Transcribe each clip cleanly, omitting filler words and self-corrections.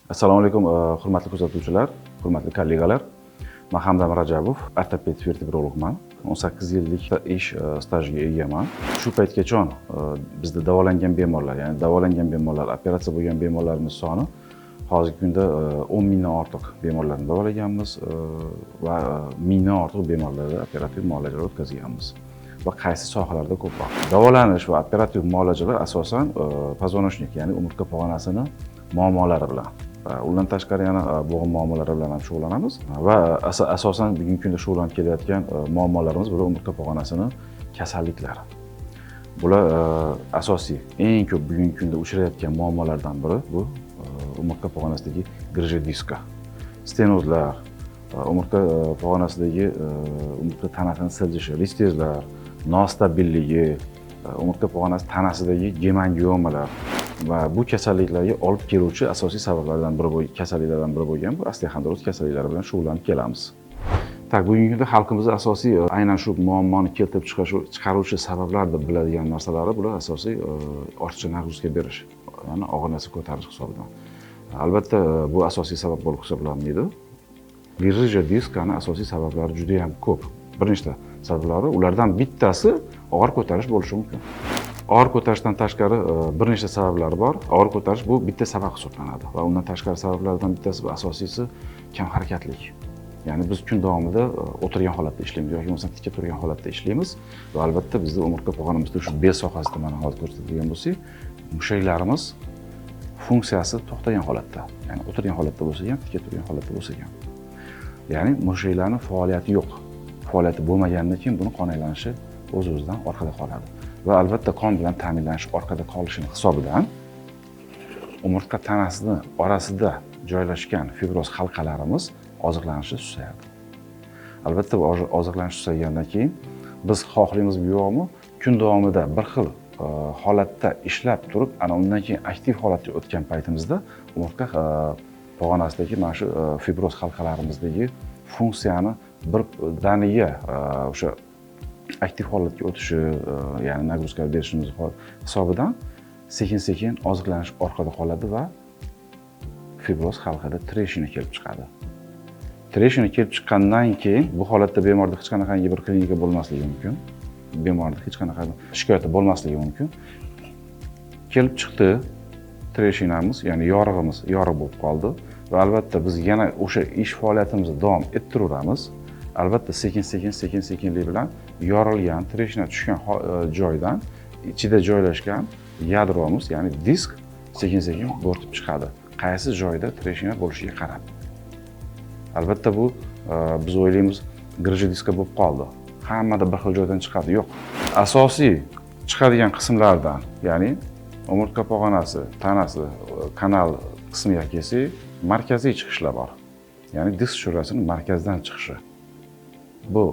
Assalomu alaykum, hurmatli kuzatuvchilar, hurmatli kollegalar. Men Hamdam Rajabov, ortoped vertebrologman. 18 yillik ish stajiga egaman. Shu paytgacha bizda davolangan bemorlar, ya'ni davolangan bemorlar, operatsiya bo'lgan bemorlarimiz soni hozirgi kunda 10 mingdan ortiq bemorlarni davolaganmiz va mingdan ortiq bemorlarda operativ muolajalar o'tkazganmiz. Va qaysi sohalarda ko'proq? Davolanish va operativ muolajalar asosan poзвоночник, ya'ni umurtqa pog'onasini muammolari bilan. Undan tashqari yana bo'g'im muammolari bilan ham shug'ullanamiz va asosan bugungi kunda shug'ullanib kelayotgan muammolarimiz bular umurtqa pog'onasini kasalliklari. Bular asosiy, eng ko'p bugungi kunda uchrayotgan muammolardan biri bu umurtqa pog'onasidagi grijja diska, stenozlar, umurtqa pog'onasidagi umurtqa tanasini siljishi, listezlar, nostabilligi, umurtqa pog'onasi tanasidagi gemangiomalar va bu kasalliklarga olib keluvchi asosiy sabablardan biri bo'lgan bu osteoxondroz kasalliklari bilan shug'ullanib kelamiz. Bugungi kunda xalqimizning asosiy aynan shu muammoni keltirib chiqaruvchi sabablar deb biladigan narsalari bular asosiy ortiqcha nagruzka berish, ya'ni og'ir narsa ko'tarish hisobidan. Albatta bu asosiy sabab bo'lib hisoblanmaydi. Grijja diskani asosiy sabablari juda ham ko'p. Bir nechta sabablari, ulardan bittasi og'ir ko'tarish bo'lishi mumkin. Og'ir ko'tarishdan tashqari bir nechta sabablari bor. Og'ir ko'tarish bu bitta sabab hisoblanadi va undan tashqari sabablardan bittasi va asosiysi kam harakatlik. Ya'ni biz kun davomida o'tirgan holatda ishlaymiz yoki bo'lmasa tikka turgan holatda ishlaymiz va albatta bizda umurtqa pog'onamizda shu bel sohasida mana hozir ko'rsatilgan bo'lsa, mushaklarimiz funksiyasi to'xtagan holatda, ya'ni o'tirgan holatda bo'lsa ham, tikka turgan holatda bo'lsa ham. Ya'ni mushaklarning faoliyati yo'q. Faoliyati bo'lmaganidan keyin buni qon aylanishi o'z-o'zidan orqada qoladi. Va albatta qon bilan ta'minlanish orqada qolishini hisobidan umurtqa tanasini orasida joylashgan fibroz halqalarimiz oziqlanishi susayadi. Albatta bu oziqlanish susaygandan keyin biz xohlaymizmi yo'qmi, kun davomida bir xil holatda ishlab turib, ana undan keyin aktiv holatga o'tgan paytimizda umurtqa pog'onasidagi mana shu fibroz halqalarimizdagi funksiyani birdaniga o'sha aktiv holatga o'tishi, ya'ni nagruzka berishimiz hisobidan sekin-sekin oziqlanish orqada qoladi va fibroz halqada treshina kelib chiqadi. Treshina kelib chiqqandan keyin bu holatda bemorda hech qanaqangi bir klinika bo'lmasligi mumkin. Bemorda hech qanaqa shikoyati bo'lmasligi mumkin. Kelib chiqdi treshinamiz, ya'ni yorig'imiz yoriq bo'lib qoldi va albatta biz yana o'sha ish faoliyatimizni davom ettiraveramiz. Albatta sekin-sekinlik bilan yorilgan, treshina tushgan joydan ichida joylashgan yadromiz, ya'ni disk sekin-sekin bo'rtib chiqadi. Qaysi joyda treshina bo'lishiga qarab. Albatta bu biz o'ylaymiz grijja diska bo'lib qoldi. Hammada bir xil joydan chiqadi. Yo'q. Asosiy chiqadigan qismlardan, ya'ni umurtqa pog'onasi, tanasi, kanal qismiga kelsak, markaziy chiqishlar bor. Ya'ni disk sho'rasining markazdan chiqishi. Bu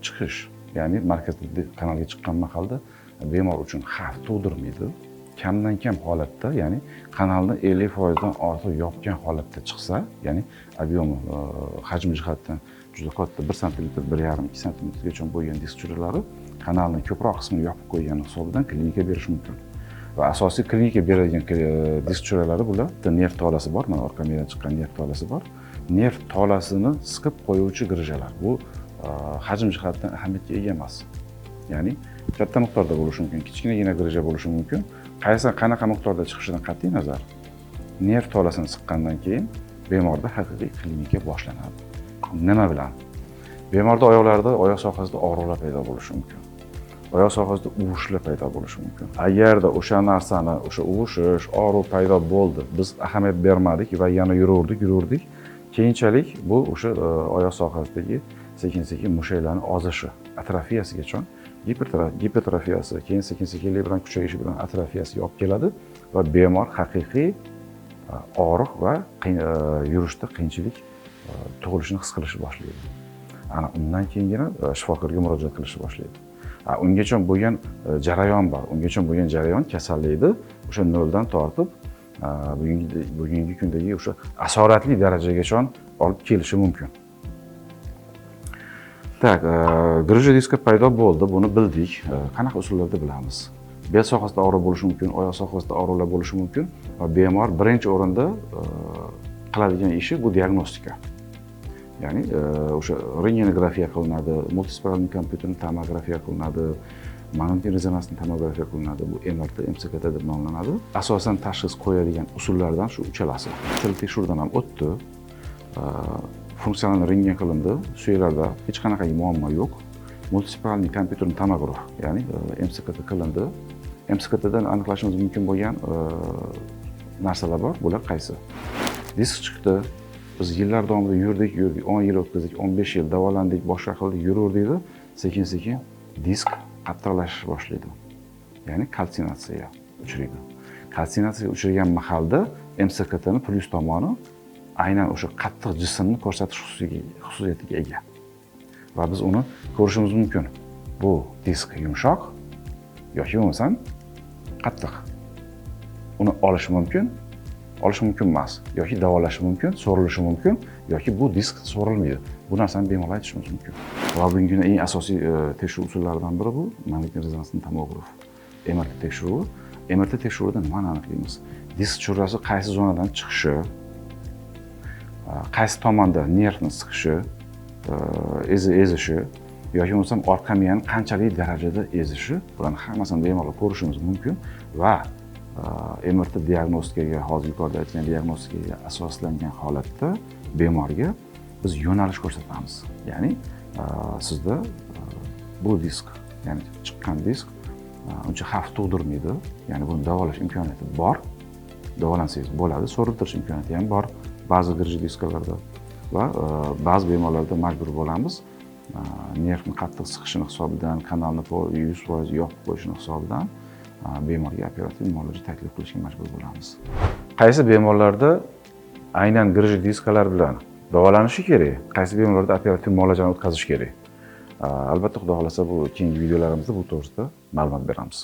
chiqish, ya'ni markazdagi kanalga chiqqan mahalda bemor uchun xavf tug'dirmaydi. Kamdan kam holatda, ya'ni kanalni 50% dan ortiq yopgan holatda chiqsa, ya'ni ob'yomi, hajmi jihatdan juda katta 1 sm, 1,5-2 sm bo'lgan disk sho'ralari kanalning ko'proq qismini yopib qo'ygani hisobidan klinika berishi mumkin. Va asosiy klinika beradigan disk sho'ralari bular nerv tolasi bor, mana orqa miyadan chiqqan nerv tolasi bor. Nerv tolasini siqib qo'yuvchi grijjalar. Bu hajm jihatdan ahamiyatga ega emas. Ya'ni katta miqdorda bo'lishi mumkin, kichkinagina grijja bo'lishi mumkin. Qanaqa miqdorda chiqishidan qat'iy nazar, nerv tolasini siqqandan keyin bemorda haqiqiy klinika boshlanadi. Nima bilan? Bemorda oyoqlarida, oyoq sohasida og'riqlar paydo bo'lishi mumkin. Oyoq sohasida uvishlar paydo bo'lishi mumkin. Agarda o'sha narsani, o'sha uvishish, og'riq paydo bo'ldi, biz ahamiyat bermadik va yana yuraverdik. Keyinchalik bu o'sha oyoq sohasidagi sekin-sekin mushaklarning ozishi, atrofiyasigacha, gipertrofiyasi, keyin sekin-sekinlik bilan kuchayishi bilan atrofiyasiga olib keladi va bemor haqiqiy og'riq va yurishda qiyinchilik tug'ilishini his qilishni boshlaydi. Ana undan keyingina shifokorga murojaat qilishni boshlaydi. Ungacha bo'lgan jarayon bor. Ungacha bo'lgan jarayon kasallikni o'sha noldan tortib bugungi kundagi o'sha asoratli darajagacha olib kelishi mumkin. Grijja diska paydo bo'ldi, buni bildik. Qanaqa usullarda bilamiz? Bel sohasida og'riq bo'lishi mumkin, oyoq sohasida og'riqlar bo'lishi mumkin va bemor birinchi o'rinda qiladigan ishi bu diagnostika. Ya'ni o'sha rentgenografiya qilinadi, multispiralli kompyuter tomografiya qilinadi, magnit rezonansli tomografiya qilinadi. Bu MRT, MCKT deb nomlanadi. Asosan tashxis qo'yadigan usullardan shu uchalasi. Uchala tekshiruvdan ham o'tdi. Funksional rentgen qilindi. Suyaklarda hech qanaqa muammo yo'q. Multispiralli kompyuter tomograf, ya'ni MCKT qilindi. MCKTdan aniqlashimiz mumkin bo'lgan narsalar bor. Bular qaysi? Disk chiqdi. Biz yillar davomida yurdik, 10 yil o'tkazdik, 15 yil davolandik, boshqa qildik, yuraverdik. Sekin-sekin disk qattiqlashish boshlaydi. Ya'ni kalsinatsiyaga uchraydi. Kalsinatsiyaga uchragan mahalda MCKTning plyus tomoni aynan o'sha qattiq jismni ko'rsatish xususiyatiga ega. Va biz uni ko'rishimiz mumkin. Bu disk yumshoq yoki bo'lmasam qattiq. Uni olish mumkin emas, yoki davolash mumkin, so'rilishi mumkin, yoki bu disk so'rilmaydi. Bu narsani bemalol aytishimiz mumkin. Va bugungi eng asosiy tekshiruv usullaridan biri bu magnit rezonansli tomograf. MRT tekshiruvi. MRT tekshiruvida nimani aniqlaymiz? Disk churrasi qaysi zonadan chiqishi, qaysi tomonda nervni siqishi, ezishi yoki bo'lmasam orqa miyani qanchalik darajada ezishi, bularni hammasini bemalol ko'rishimiz mumkin va MRT diagnostikaga, hozir yuqorida aytgan diagnostikaga asoslangan holatda bemorga biz yo'nalish ko'rsatamiz. Ya'ni sizda bu disk, ya'ni chiqqan disk uncha xavf tug'dirmaydi, ya'ni buni davolash imkoniyati bor. Davolansangiz bo'ladi, so'riltirish imkoniyati ham bor ba'zi grij diskalarda va ba'zi bemorlarda majbur bo'lamiz nervni qattiq siqishini hisobidan, kanalni 100% yopib qo'yishini hisobidan bemorga operativ muolaja taklif qilishga majbur bo'lamiz. Qaysi bemorlarda aynan grij diskalar bilan davolanishi kerak, qaysi bemorlarda operativ muolajani o'tkazish kerak? Albatta, xudo xolasa bu keyingi videolarimizda bu to'g'risida ma'lumot beramiz.